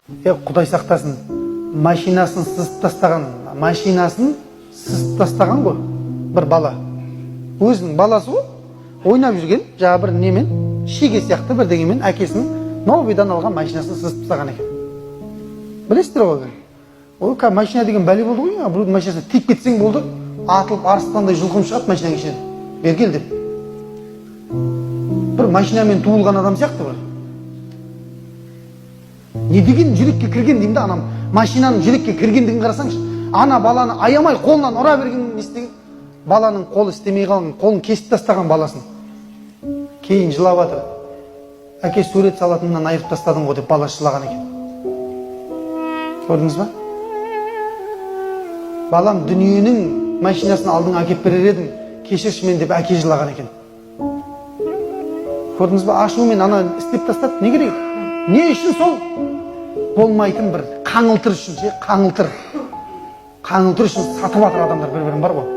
Құдай сақтасын, машинасын сызып тастаған ғой бір бала. Өзінің баласы ғой, ойнап жүрген, жаңа бір немен, шеге сияқты бірдеңемен әкесінің новыйдан алған машинасын сызып тастаған екен. Білесіздер ғой? Ой, машина деген бәле болды ғой, біреудің машинасына тиіп кетсең болды, атылып арыстандай жұлқым шығады машинаның ішінен. Бергел деп. Бір машинамен туылған адам сияқты бір. Не деген жүрекке кірген деймін да, анам машинаның жүрекке кіргендігін қарасаңшы. Ана баланы аямай қолынан ұра берген не істеген? Баланың қолы істемей қалған, қолын кесіп тастаған баласын. Кейін жылап жатыр. Әке сурет салатыннан айырып тастадың ғой деп баласы жылаған екен. Көрдіңіз ба? Балам, дүниенің машинасын алдың әкеп берер едім, кешірші мен деп әке жылаған екен. Көрдіңіз ба? Ашуымен ана істеп тастады. Не керек? Не үшін сол? Болмайтын бір қаңылтыр үшін, қаңылтыр үшін сатып жатыр адамдар бір-бірін бар ғой.